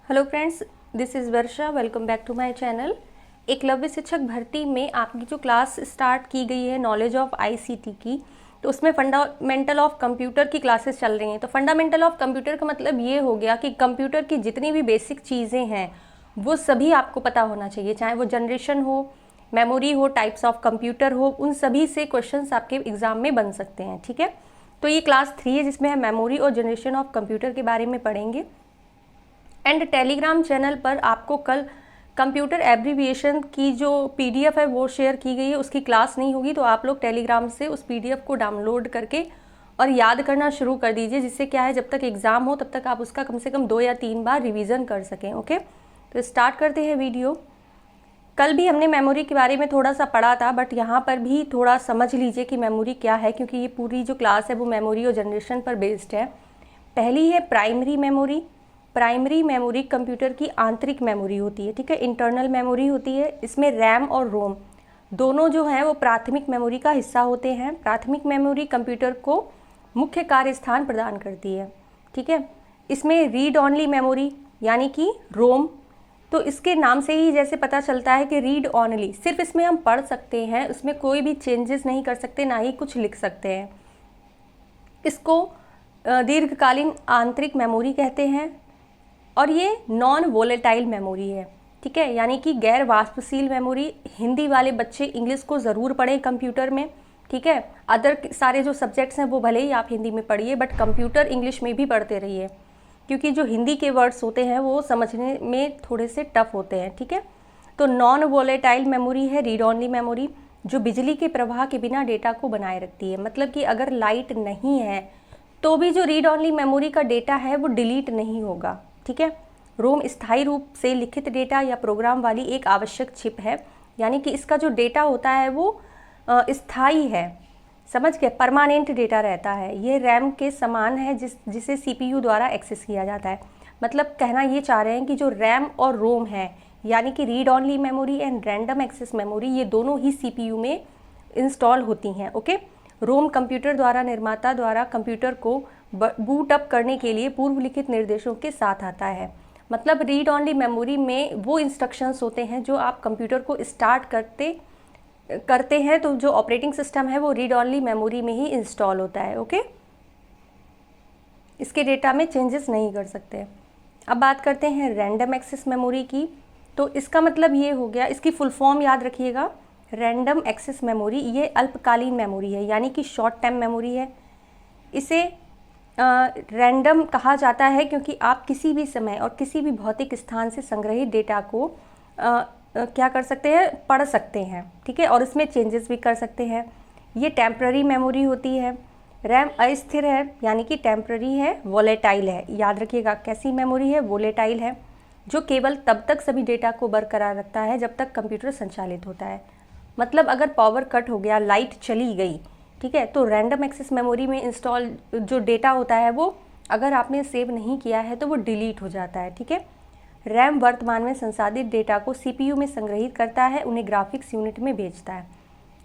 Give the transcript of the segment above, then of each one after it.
Hello friends, this is Varsha. Welcome back to my channel. Eklavya शिक्षक भर्ती में आपकी जो क्लास स्टार्ट की गई है नॉलेज ऑफ आईसीटी की, तो उसमें फंडामेंटल ऑफ कंप्यूटर की क्लासेस चल रही हैं। तो फंडामेंटल ऑफ कंप्यूटर का मतलब ये हो गया कि कंप्यूटर की जितनी भी बेसिक चीज़ें हैं वो सभी आपको पता होना चाहिए, चाहे वो जनरेशन हो, मेमोरी हो, टाइप्स ऑफ कंप्यूटर हो, उन सभी से क्वेश्चंस आपके एग्जाम में बन सकते हैं। ठीक है, तो ये क्लास 3 है जिसमें हम मेमोरी और जनरेशन ऑफ कंप्यूटर के बारे में पढ़ेंगे। एंड टेलीग्राम चैनल पर आपको कल कंप्यूटर एब्रीविएशन की जो पीडीएफ है वो शेयर की गई है, उसकी क्लास नहीं होगी, तो आप लोग टेलीग्राम से उस पीडीएफ को डाउनलोड करके और याद करना शुरू कर दीजिए, जिससे क्या है जब तक एग्ज़ाम हो तब तक आप उसका कम से कम 2 या 3 बार रिवीजन कर सकें। ओके, तो स्टार्ट करते हैं वीडियो। कल भी हमने मेमोरी के बारे में थोड़ा सा पढ़ा था, बट यहाँ पर भी थोड़ा समझ लीजिए कि मेमोरी क्या है, क्योंकि ये पूरी जो क्लास है वो मेमोरी और जनरेशन पर बेस्ड है। पहली है primary memory. Primary memory computer की आंतरिक मेमोरी होती है, ठीक है, इंटरनल मेमोरी होती है। इसमें रैम और रोम दोनों जो हैं वो प्राथमिक मेमोरी का हिस्सा होते हैं। प्राथमिक मेमोरी कंप्यूटर को मुख्य कार्य स्थान प्रदान करती है, ठीक है। इसमें रीड ऑनली मेमोरी यानी कि रोम, तो इसके नाम से ही जैसे पता चलता है कि रीड ऑनली, सिर्फ इसमें हम पढ़ सकते हैं, उसमें कोई भी चेंजेस नहीं कर सकते, ना ही कुछ लिख सकते हैं। इसको दीर्घकालीन आंतरिक मेमोरी कहते हैं। और ये नॉन वोलेटाइल मेमोरी है, ठीक है, यानी कि गैर वाष्पशील मेमोरी। हिंदी वाले बच्चे इंग्लिश को ज़रूर पढ़ें कंप्यूटर में, ठीक है। अदर सारे जो सब्जेक्ट्स हैं वो भले ही आप हिंदी में पढ़िए, बट कंप्यूटर इंग्लिश में भी पढ़ते रहिए, क्योंकि जो हिंदी के वर्ड्स होते हैं वो समझने में थोड़े से टफ होते हैं, ठीक है। तो नॉन वोलेटाइल मेमोरी है रीड ऑनली मेमोरी, जो बिजली के प्रवाह के बिना डेटा को बनाए रखती है। मतलब कि अगर लाइट नहीं है तो भी जो रीड ऑनली मेमोरी का डेटा है वो डिलीट नहीं होगा, ठीक है। रोम स्थायी रूप से लिखित डेटा या प्रोग्राम वाली एक आवश्यक चिप है, यानी कि इसका जो डेटा होता है वो स्थायी है, समझ गए, परमानेंट डेटा रहता है। ये रैम के समान है जिसे सीपीयू द्वारा एक्सेस किया जाता है। मतलब कहना ये चाह रहे हैं कि जो रैम और रोम है, यानी कि read only memory and random access memory, ये दोनों ही सीपीयू में इंस्टॉल होती हैं। ओके, रोम कंप्यूटर द्वारा निर्माता द्वारा कंप्यूटर को बूट अप करने के लिए पूर्व लिखित निर्देशों के साथ आता है। मतलब रीड ऑनली मेमोरी में वो इंस्ट्रक्शंस होते हैं जो आप कंप्यूटर को स्टार्ट करते हैं, तो जो ऑपरेटिंग सिस्टम है वो रीड ऑनली मेमोरी में ही इंस्टॉल होता है। ओके, इसके डेटा में चेंजेस नहीं कर सकते। अब बात करते हैं रैंडम एक्सेस मेमोरी की। तो इसका मतलब ये हो गया, इसकी फुल फॉर्म याद रखिएगा, रैंडम एक्सेस मेमोरी। ये अल्पकालीन मेमोरी है, यानी कि शॉर्ट टर्म मेमोरी है। इसे रैंडम कहा जाता है क्योंकि आप किसी भी समय और किसी भी भौतिक स्थान से संग्रहित डेटा को क्या कर सकते हैं, पढ़ सकते हैं, ठीक है, और इसमें चेंजेस भी कर सकते हैं। ये टेम्प्ररी मेमोरी होती है। रैम अस्थिर है, यानी कि टेम्प्ररी है, वोलेटाइल है। याद रखिएगा कैसी मेमोरी है, वोलेटाइल है, जो केवल तब तक सभी डेटा को बरकरार रखता है जब तक कंप्यूटर संचालित होता है। मतलब अगर पावर कट हो गया, लाइट चली गई, ठीक है, तो रैंडम एक्सेस मेमोरी में इंस्टॉल जो डेटा होता है वो अगर आपने सेव नहीं किया है तो वो डिलीट हो जाता है, ठीक है। रैम वर्तमान में संसाधित डेटा को सीपीयू में संग्रहित करता है, उन्हें ग्राफिक्स यूनिट में भेजता है,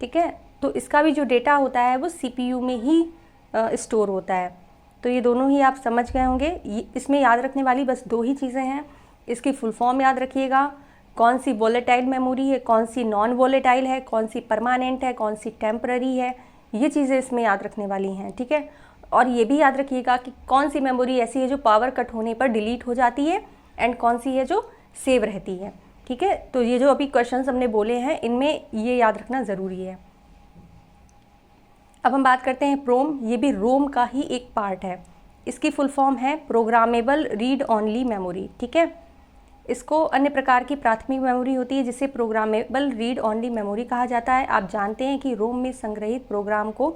ठीक है। तो इसका भी जो डेटा होता है वो सीपीयू में ही स्टोर होता है। तो ये दोनों ही आप समझ गए होंगे। इसमें याद रखने वाली बस 2 ही चीज़ें हैं। इसकी फुल फॉर्म याद रखिएगा, कौन सी वोलेटाइल मेमोरी है, कौन सी नॉन वोलेटाइल है, कौन सी परमानेंट है, कौन सी टेम्पररी है, ये चीज़ें इसमें याद रखने वाली हैं, ठीक है। और ये भी याद रखिएगा कि कौन सी मेमोरी ऐसी है जो पावर कट होने पर डिलीट हो जाती है एंड कौन सी है जो सेव रहती है, ठीक है। तो ये जो अभी क्वेश्चंस हमने बोले हैं इनमें ये याद रखना ज़रूरी है। अब हम बात करते हैं प्रोम। ये भी रोम का ही एक पार्ट है। इसकी फुल फॉर्म है प्रोग्रामेबल रीड ऑनली मेमोरी, ठीक है। इसको अन्य प्रकार की प्राथमिक मेमोरी होती है जिसे प्रोग्रामेबल रीड ऑनली मेमोरी कहा जाता है। आप जानते हैं कि रोम में संग्रहित प्रोग्राम को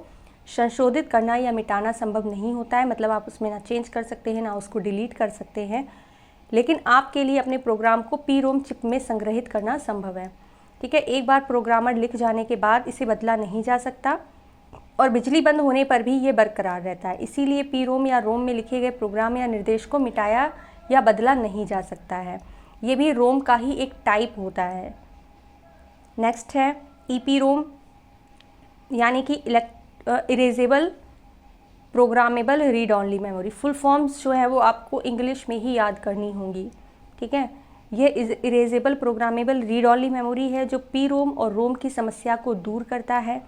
संशोधित करना या मिटाना संभव नहीं होता है। मतलब आप उसमें ना चेंज कर सकते हैं ना उसको डिलीट कर सकते हैं, लेकिन आपके लिए अपने प्रोग्राम को पी रोम चिप में संग्रहित करना संभव है, ठीक है। एक बार प्रोग्रामर लिख जाने के बाद इसे बदला नहीं जा सकता और बिजली बंद होने पर भी ये बरकरार रहता है। इसीलिए पी रोम या रोम में लिखे गए प्रोग्राम या निर्देश को मिटाया या बदला नहीं जा सकता है। ये भी रोम का ही एक टाइप होता है। नेक्स्ट है ईपी रोम, यानी कि erasable programmable read only memory. Full forms जो है वो आपको इंग्लिश में ही याद करनी होंगी, ठीक है। यह erasable programmable read only memory है जो पी रोम और रोम की समस्या को दूर करता है।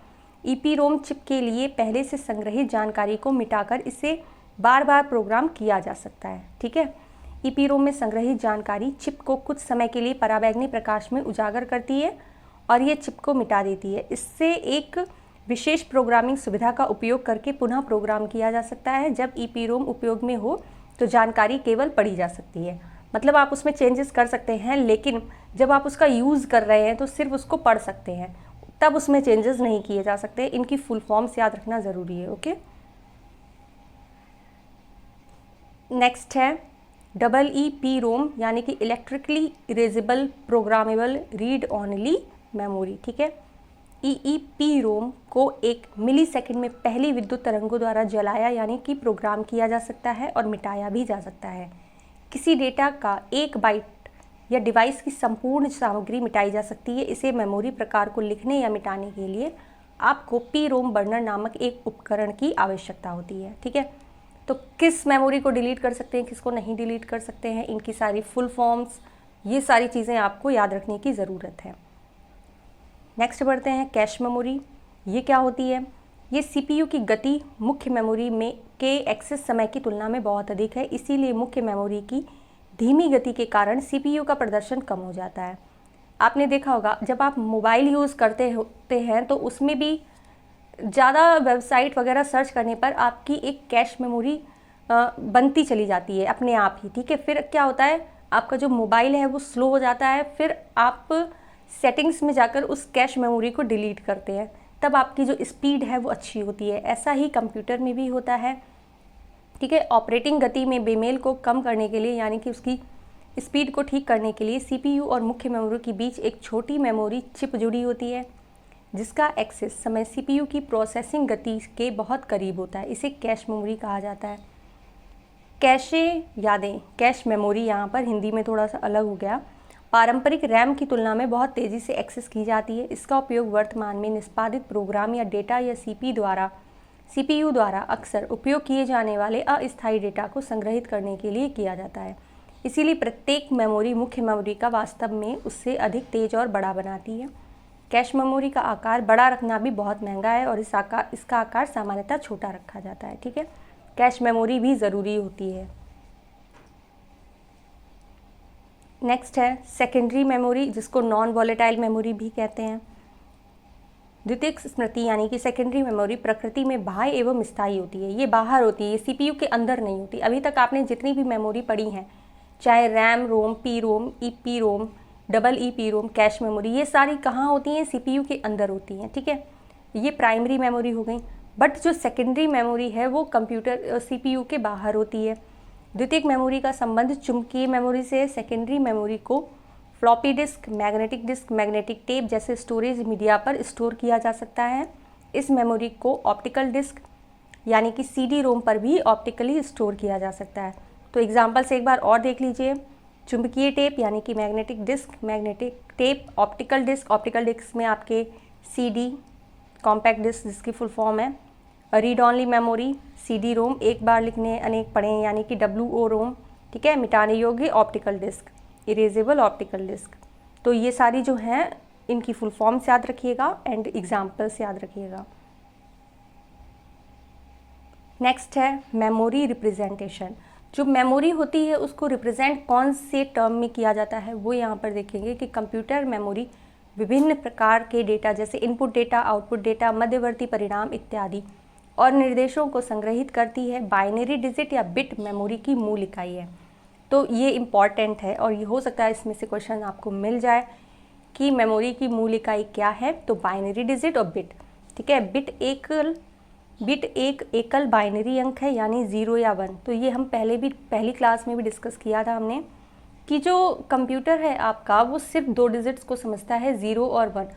ईपी रोम चिप के लिए पहले से संग्रहित जानकारी को मिटाकर इसे बार बार प्रोग्राम किया जा सकता है, ठीक है। ईपी रोम में संग्रहित जानकारी चिप को कुछ समय के लिए पराबैंगनी प्रकाश में उजागर करती है और ये चिप को मिटा देती है। इससे एक विशेष प्रोग्रामिंग सुविधा का उपयोग करके पुनः प्रोग्राम किया जा सकता है। जब ईपी रोम उपयोग में हो तो जानकारी केवल पढ़ी जा सकती है, मतलब आप उसमें चेंजेस कर सकते हैं, लेकिन जब आप उसका यूज़ कर रहे हैं तो सिर्फ उसको पढ़ सकते हैं, तब उसमें चेंजेस नहीं किए जा सकते। इनकी फुल फॉर्म्स याद रखना ज़रूरी है, ओके। नेक्स्ट है EEP रोम, यानी कि electrically erasable programmable read only memory, ठीक है। EEP रोम को 1 मिलीसेकंड में पहली विद्युत तरंगों द्वारा जलाया यानी कि प्रोग्राम किया जा सकता है और मिटाया भी जा सकता है। किसी डेटा का 1 बाइट या डिवाइस की संपूर्ण सामग्री मिटाई जा सकती है। इसे मेमोरी प्रकार को लिखने या मिटाने के लिए आपको पी रोम बर्नर नामक एक उपकरण की आवश्यकता होती है, ठीक है। तो किस मेमोरी को डिलीट कर सकते हैं, किसको नहीं डिलीट कर सकते हैं, इनकी सारी फुल फॉर्म्स, ये सारी चीज़ें आपको याद रखने की ज़रूरत है। नेक्स्ट बढ़ते हैं कैश मेमोरी। ये क्या होती है? ये सीपीयू की गति मुख्य मेमोरी में के एक्सेस समय की तुलना में बहुत अधिक है, इसीलिए मुख्य मेमोरी की धीमी गति के कारण सीपीयू का प्रदर्शन कम हो जाता है। आपने देखा होगा जब आप मोबाइल यूज़ करते होते हैं तो उसमें भी ज़्यादा वेबसाइट वगैरह सर्च करने पर आपकी एक कैश मेमोरी बनती चली जाती है अपने आप ही, ठीक है। फिर क्या होता है, आपका जो मोबाइल है वो स्लो हो जाता है, फिर आप सेटिंग्स में जाकर उस कैश मेमोरी को डिलीट करते हैं, तब आपकी जो स्पीड है वो अच्छी होती है। ऐसा ही कंप्यूटर में भी होता है, ठीक है। ऑपरेटिंग गति में बेमेल को कम करने के लिए यानी कि उसकी स्पीड को ठीक करने के लिए सीपीयू और मुख्य मेमोरी के बीच एक छोटी मेमोरी चिप जुड़ी होती है जिसका एक्सेस समय सीपीयू की प्रोसेसिंग गति के बहुत करीब होता है। इसे कैश मेमोरी कहा जाता है। कैशे यादें, कैश मेमोरी यहाँ पर हिंदी में थोड़ा सा अलग हो गया, पारंपरिक रैम की तुलना में बहुत तेज़ी से एक्सेस की जाती है। इसका उपयोग वर्तमान में निष्पादित प्रोग्राम या डेटा या सीपीयू द्वारा अक्सर उपयोग किए जाने वाले अस्थायी डेटा को संग्रहित करने के लिए किया जाता है। इसीलिए प्रत्येक मेमोरी मुख्य मेमोरी का वास्तव में उससे अधिक तेज और बड़ा बनाती है। कैश मेमोरी का आकार बड़ा रखना भी बहुत महंगा है और इसका आकार सामान्यतः छोटा रखा जाता है, ठीक है। कैश मेमोरी भी ज़रूरी होती है। नेक्स्ट है सेकेंडरी मेमोरी, जिसको नॉन वॉलेटाइल मेमोरी भी कहते हैं। द्वितीयक स्मृति यानी कि सेकेंडरी मेमोरी प्रकृति में बाह्य एवं स्थायी होती है। ये बाहर होती है, ये सीपीयू के अंदर नहीं होती। अभी तक आपने जितनी भी मेमोरी पढ़ी हैं, चाहे RAM ROM, PROM, EPROM, EEP ROM, cache memory, ये सारी कहाँ होती हैं? सीपीयू के अंदर होती हैं, ठीक है। ये प्राइमरी मेमोरी हो गई। बट जो सेकेंडरी मेमोरी है वो कंप्यूटर सीपीयू के बाहर होती है। द्वितीयक मेमोरी का संबंध चुंबकीय मेमोरी से। सेकेंडरी मेमोरी को फ्लॉपी डिस्क, मैग्नेटिक टेप जैसे स्टोरेज मीडिया पर स्टोर किया जा सकता है। इस मेमोरी को ऑप्टिकल डिस्क यानी कि सीडी रोम पर भी ऑप्टिकली स्टोर किया जा सकता है। तो एग्जाम्पल से एक बार और देख लीजिए। चुंबकीय टेप यानी कि मैग्नेटिक टेप, ऑप्टिकल डिस्क में आपके सीडी, कॉम्पैक्ट डिस्क जिसकी फुल फॉर्म है। Read only memory, CD ROM, एक बार लिखने अनेक पढ़ें यानी कि WO रोम, ठीक है। मिटाने योग्य optical disc, erasable optical disc. तो ये सारी जो हैं इनकी फुल फॉर्म्स याद रखिएगा एंड एग्जाम्पल्स याद रखिएगा। नेक्स्ट है मेमोरी रिप्रेजेंटेशन। जो मेमोरी होती है उसको रिप्रेजेंट कौन से टर्म में किया जाता है वो यहाँ पर देखेंगे कि कंप्यूटर मेमोरी विभिन्न प्रकार के डेटा जैसे इनपुट डेटा, आउटपुट डेटा, मध्यवर्ती परिणाम इत्यादि और निर्देशों को संग्रहित करती है। बाइनरी डिजिट या बिट मेमोरी की मूल इकाई है। तो ये इम्पॉर्टेंट है और ये हो सकता है इसमें से क्वेश्चन आपको मिल जाए कि मेमोरी की मूल इकाई क्या है। तो बाइनरी डिजिट और बिट, ठीक है। बिट एक एकल बाइनरी अंक है यानी 0 या 1। तो ये हम पहली क्लास में भी डिस्कस किया था हमने कि जो कंप्यूटर है आपका वो सिर्फ 2 डिजिट्स को समझता है, 0 और 1।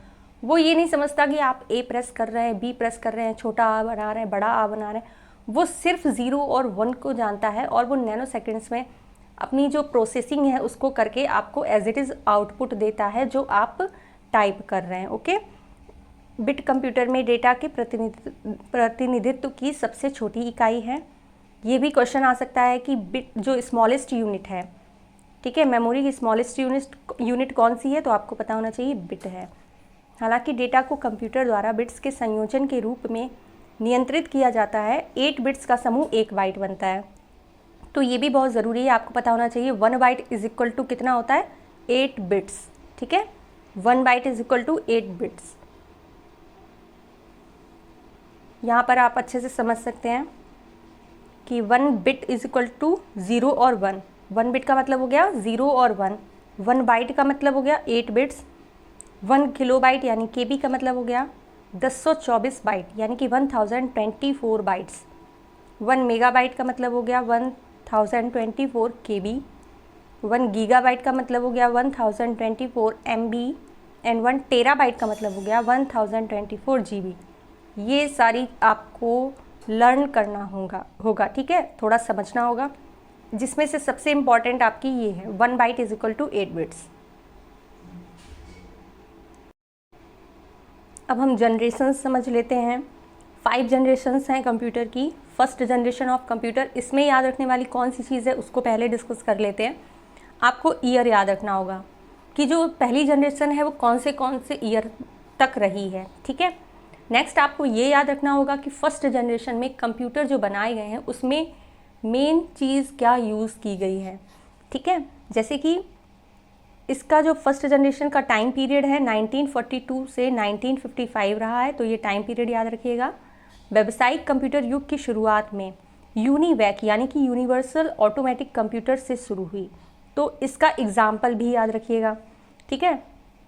वो ये नहीं समझता कि आप A प्रेस कर रहे हैं, B प्रेस कर रहे हैं, छोटा आ बना रहे हैं, बड़ा आ बना रहे हैं। वो सिर्फ 0 और 1 को जानता है और वो नैनो सेकेंड्स में अपनी जो प्रोसेसिंग है उसको करके आपको एज इट इज़ आउटपुट देता है जो आप टाइप कर रहे हैं, ओके। बिट कंप्यूटर में डेटा के प्रतिनिधित्व की सबसे छोटी इकाई है। ये भी क्वेश्चन आ सकता है कि बिट जो स्मॉलेस्ट यूनिट है ठीक है। मेमोरी की स्मॉलेस्ट यूनिट कौन सी है, तो आपको पता होना चाहिए बिट है। हालांकि डेटा को कंप्यूटर द्वारा बिट्स के संयोजन के रूप में नियंत्रित किया जाता है। 8 बिट्स का समूह 1 बाइट बनता है, तो ये भी बहुत ज़रूरी है, आपको पता होना चाहिए 1 बाइट इज इक्वल टू कितना होता है, 8 बिट्स। ठीक है, 1 byte is equal to 8 bits. यहाँ पर आप अच्छे से समझ सकते हैं कि 1 बिट इज इक्वल टू 0 और 1। 1 बिट का मतलब हो गया 0 और 1। 1 बाइट का मतलब हो गया 8 बिट्स। 1 किलोबाइट यानी केबी का मतलब हो गया 1024 बाइट यानी कि 1024 बाइट्स। 1 मेगाबाइट का मतलब हो गया 1024 केबी। 1 गीगाबाइट का मतलब हो गया 1024 एमबी एंड 1 टेराबाइट का मतलब हो गया 1024 जीबी। ये सारी आपको लर्न करना होगा, ठीक है, थोड़ा समझना होगा, जिसमें से सबसे इम्पॉर्टेंट आपकी ये है 1 byte is equal to 8 bits. अब हम जनरेशन्स समझ लेते हैं। 5 जनरेशन्स हैं कंप्यूटर की। फर्स्ट जनरेशन ऑफ कंप्यूटर, इसमें याद रखने वाली कौन सी चीज़ है उसको पहले डिस्कस कर लेते हैं। आपको ईयर याद रखना होगा कि जो पहली जनरेशन है वो कौन से ईयर तक रही है, ठीक है। नेक्स्ट आपको ये याद रखना होगा कि फर्स्ट जनरेशन में कंप्यूटर जो बनाए गए हैं उसमें मेन चीज़ क्या यूज़ की गई है, ठीक है। जैसे कि इसका जो फर्स्ट जनरेशन का टाइम पीरियड है 1942 से 1955 रहा है, तो ये टाइम पीरियड याद रखिएगा। व्यावसायिक कंप्यूटर युग की शुरुआत में यूनिवैक यानी कि यूनिवर्सल ऑटोमेटिक कंप्यूटर से शुरू हुई, तो इसका एग्जाम्पल भी याद रखिएगा, ठीक है।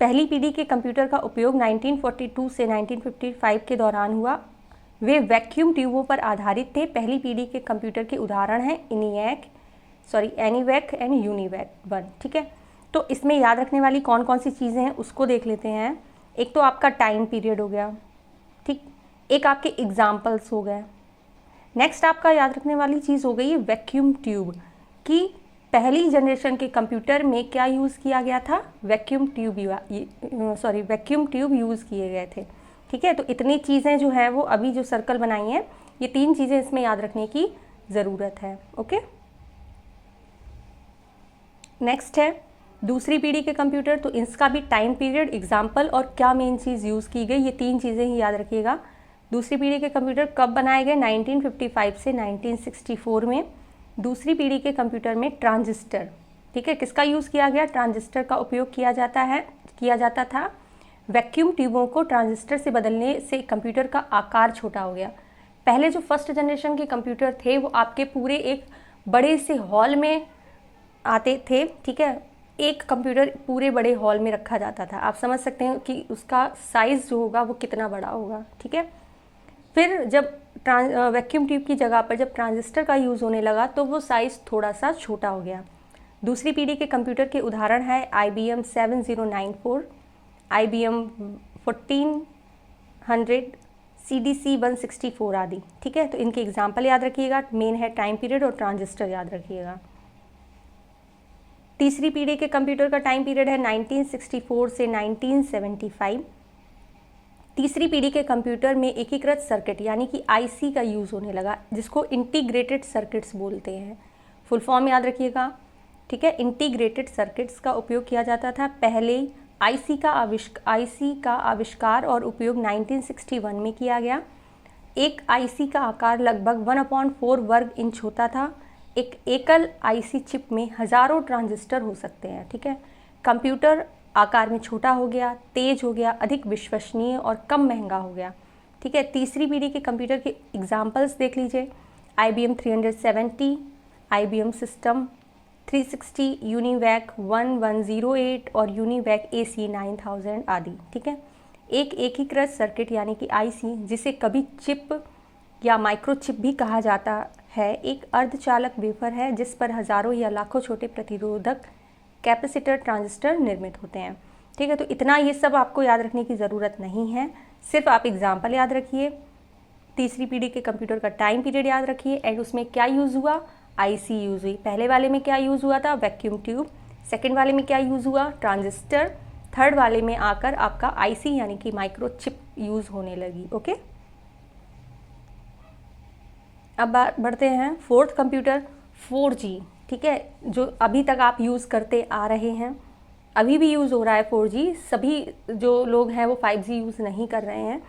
पहली पीढ़ी के कंप्यूटर का उपयोग 1942 से 1955 के दौरान हुआ। वे वैक्यूम ट्यूबों पर आधारित थे। पहली पीढ़ी के कंप्यूटर के उदाहरण हैं एनीवैक एंड यूनिवैक 1, ठीक है। तो इसमें याद रखने वाली कौन कौन सी चीज़ें हैं उसको देख लेते हैं। एक तो आपका टाइम पीरियड हो गया, ठीक, एक आपके एग्जाम्पल्स हो गए। नेक्स्ट आपका याद रखने वाली चीज़ हो गई है वैक्यूम ट्यूब, कि पहली जनरेशन के कंप्यूटर में क्या यूज़ किया गया था, वैक्यूम ट्यूब यूज़ किए गए थे, ठीक है। तो इतनी चीज़ें जो हैं वो अभी जो सर्कल बनाई हैं, ये 3 चीज़ें इसमें याद रखने की ज़रूरत है, ओके। नेक्स्ट है दूसरी पीढ़ी के कंप्यूटर, तो इसका भी टाइम पीरियड, एग्जाम्पल और क्या मेन चीज़ यूज़ की गई, ये 3 चीज़ें ही याद रखिएगा। दूसरी पीढ़ी के कंप्यूटर कब बनाए गए, 1955 से 1964 में। दूसरी पीढ़ी के कंप्यूटर में ट्रांजिस्टर, ठीक है, किसका यूज़ किया गया, ट्रांजिस्टर का उपयोग किया जाता था। वैक्यूम ट्यूबों को ट्रांजिस्टर से बदलने से कंप्यूटर का आकार छोटा हो गया। पहले जो फर्स्ट जनरेशन के कंप्यूटर थे वो आपके पूरे एक बड़े से हॉल में आते थे, ठीक है। एक कंप्यूटर पूरे बड़े हॉल में रखा जाता था, आप समझ सकते हैं कि उसका साइज़ जो होगा वो कितना बड़ा होगा, ठीक है। फिर जब वैक्यूम ट्यूब की जगह पर जब ट्रांजिस्टर का यूज़ होने लगा तो वो साइज़ थोड़ा सा छोटा हो गया। दूसरी पीढ़ी के कंप्यूटर के उदाहरण है IBM 7094, IBM 1400, CDC 164 आदि, ठीक है। तो इनके एग्जाम्पल याद रखिएगा। मेन है टाइम पीरियड और ट्रांजिस्टर याद रखिएगा। तीसरी पीढ़ी के कंप्यूटर का टाइम पीरियड है 1964 से 1975। तीसरी पीढ़ी के कंप्यूटर में एकीकृत सर्किट यानी कि IC का यूज़ होने लगा, जिसको इंटीग्रेटेड सर्किट्स बोलते हैं। फुल फॉर्म याद रखिएगा, ठीक है। इंटीग्रेटेड सर्किट्स का उपयोग किया जाता था। पहले IC का आविष्कार और उपयोग 1961 में किया गया। एक IC का आकार लगभग 1/4 वर्ग इंच होता था। एक एकल IC चिप में हज़ारों ट्रांजिस्टर हो सकते हैं, ठीक है। कंप्यूटर आकार में छोटा हो गया, तेज हो गया, अधिक विश्वसनीय और कम महंगा हो गया, ठीक है। तीसरी पीढ़ी के कंप्यूटर के एग्जाम्पल्स देख लीजिए। IBM 370, IBM सिस्टम 360, यूनिवैक 1108 और यूनिवैक AC 9000 आदि, ठीक है। एक एकीकृत सर्किट यानी कि IC, जिसे कभी चिप या माइक्रोचिप भी कहा जाता है, एक अर्धचालक वेफर है जिस पर हज़ारों या लाखों छोटे प्रतिरोधक कैपेसिटर ट्रांजिस्टर निर्मित होते हैं, ठीक है। तो इतना ये सब आपको याद रखने की ज़रूरत नहीं है, सिर्फ आप एग्जाम्पल याद रखिए। तीसरी पीढ़ी के कंप्यूटर का टाइम पीरियड याद रखिए एंड उसमें क्या यूज़ हुआ, IC यूज़ हुई। पहले वाले में क्या यूज़ हुआ था, वैक्यूम ट्यूब। सेकेंड वाले में क्या यूज़ हुआ, ट्रांजिस्टर। थर्ड वाले में आकर आपका IC यानी कि माइक्रोचिप यूज़ होने लगी, ओके। अब बढ़ते हैं फोर्थ कंप्यूटर 4G, ठीक है, जो अभी तक आप यूज़ करते आ रहे हैं, अभी भी यूज़ हो रहा है 4G, सभी जो लोग हैं वो 5G यूज़ नहीं कर रहे हैं।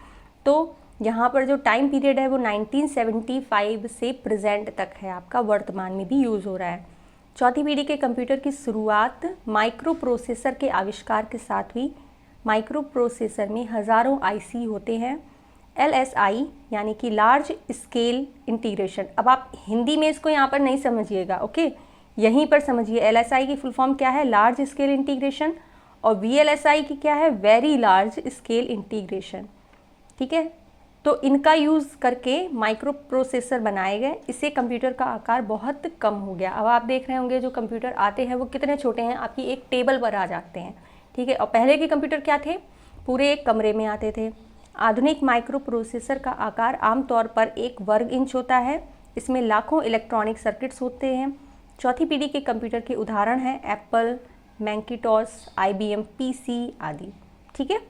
तो यहाँ पर जो टाइम पीरियड है वो 1975 से प्रेजेंट तक है, आपका वर्तमान में भी यूज़ हो रहा है। चौथी पीढ़ी के कंप्यूटर की शुरुआत माइक्रो प्रोसेसर के आविष्कार के साथ हुई। माइक्रो प्रोसेसर में हज़ारों आईसी होते हैं। LSI यानी कि लार्ज स्केल इंटीग्रेशन, अब आप हिंदी में इसको यहाँ पर नहीं समझिएगा, ओके, यहीं पर समझिए। LSI की फुल फॉर्म क्या है, लार्ज स्केल इंटीग्रेशन, और VLSI की क्या है, वेरी लार्ज स्केल इंटीग्रेशन, ठीक है। तो इनका यूज़ करके माइक्रो प्रोसेसर बनाए गए, इससे कंप्यूटर का आकार बहुत कम हो गया। अब आप देख रहे होंगे जो कंप्यूटर आते हैं वो कितने छोटे हैं, आपकी एक टेबल पर आ जाते हैं, ठीक है। और पहले के कंप्यूटर क्या थे, पूरे एक कमरे में आते थे। आधुनिक माइक्रो प्रोसेसर का आकार आमतौर पर 1 वर्ग इंच होता है। इसमें लाखों इलेक्ट्रॉनिक सर्किट्स होते हैं। चौथी पीढ़ी के कंप्यूटर के उदाहरण हैं एप्पल, मैकिन्टॉश, IBM PC आदि, ठीक है।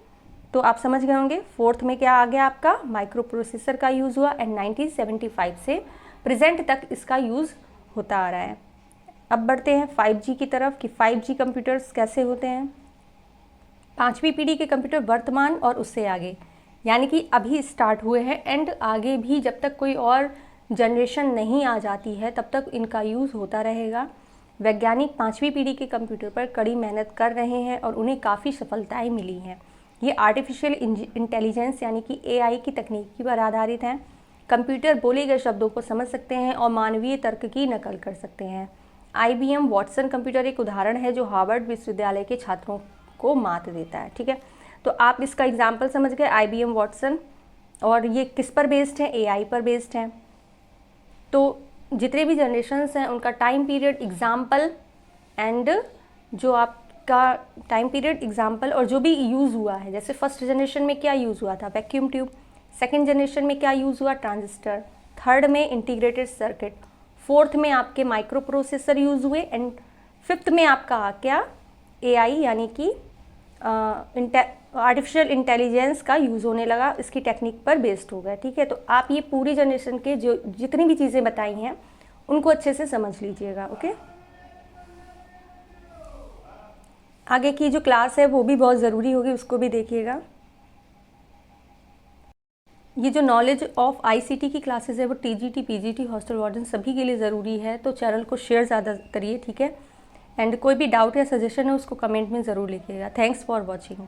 तो आप समझ गए होंगे, फोर्थ में क्या आ गया, आपका माइक्रो प्रोसेसर का यूज़ हुआ एंड 1975 से प्रेजेंट तक इसका यूज़ होता आ रहा है। अब बढ़ते हैं 5G की तरफ कि 5G कंप्यूटर्स कैसे होते हैं। पांचवी पीढ़ी के कंप्यूटर वर्तमान और उससे आगे, यानी कि अभी स्टार्ट हुए हैं एंड आगे भी जब तक कोई और जनरेशन नहीं आ जाती है तब तक इनका यूज़ होता रहेगा। वैज्ञानिक पांचवी पीढ़ी के कंप्यूटर पर कड़ी मेहनत कर रहे हैं और उन्हें काफ़ी सफलताएं मिली हैं। ये आर्टिफिशियल इंटेलिजेंस यानी कि AI की तकनीक पर आधारित हैं। कंप्यूटर बोले गए शब्दों को समझ सकते हैं और मानवीय तर्क की नकल कर सकते हैं। IBM वॉटसन कंप्यूटर एक उदाहरण है जो हार्वर्ड विश्वविद्यालय के छात्रों को मात देता है, ठीक है। तो आप इसका एग्जाम्पल समझ गए, IBM वॉटसन, और ये किस पर बेस्ड है, AI पर बेस्ड है। तो जितने भी जनरेशन्स हैं उनका टाइम पीरियड, एग्जाम्पल एंड जो आपका टाइम पीरियड, एग्जाम्पल और जो भी यूज़ हुआ है, जैसे फर्स्ट जनरेशन में क्या यूज़ हुआ था, वैक्यूम ट्यूब। सेकेंड जनरेशन में क्या यूज़ हुआ, ट्रांजिस्टर। थर्ड में इंटीग्रेटेड सर्किट। फोर्थ में आपके माइक्रो प्रोसेसर यूज़ हुए एंड फिफ्थ में आपका क्या, AI यानी कि आर्टिफिशियल इंटेलिजेंस का यूज़ होने लगा, इसकी टेक्निक पर बेस्ड हो गया, ठीक है। तो आप ये पूरी जनरेशन के जो जितनी भी चीज़ें बताई हैं उनको अच्छे से समझ लीजिएगा, ओके। आगे की जो क्लास है वो भी बहुत ज़रूरी होगी, उसको भी देखिएगा। ये जो नॉलेज ऑफ ICT की क्लासेस है वो TGT, PGT, हॉस्टल वार्डन सभी के लिए ज़रूरी है, तो चैनल को शेयर ज़्यादा करिए, ठीक है। एंड कोई भी डाउट या सजेशन है उसको कमेंट में ज़रूर लिखिएगा। Thanks for watching.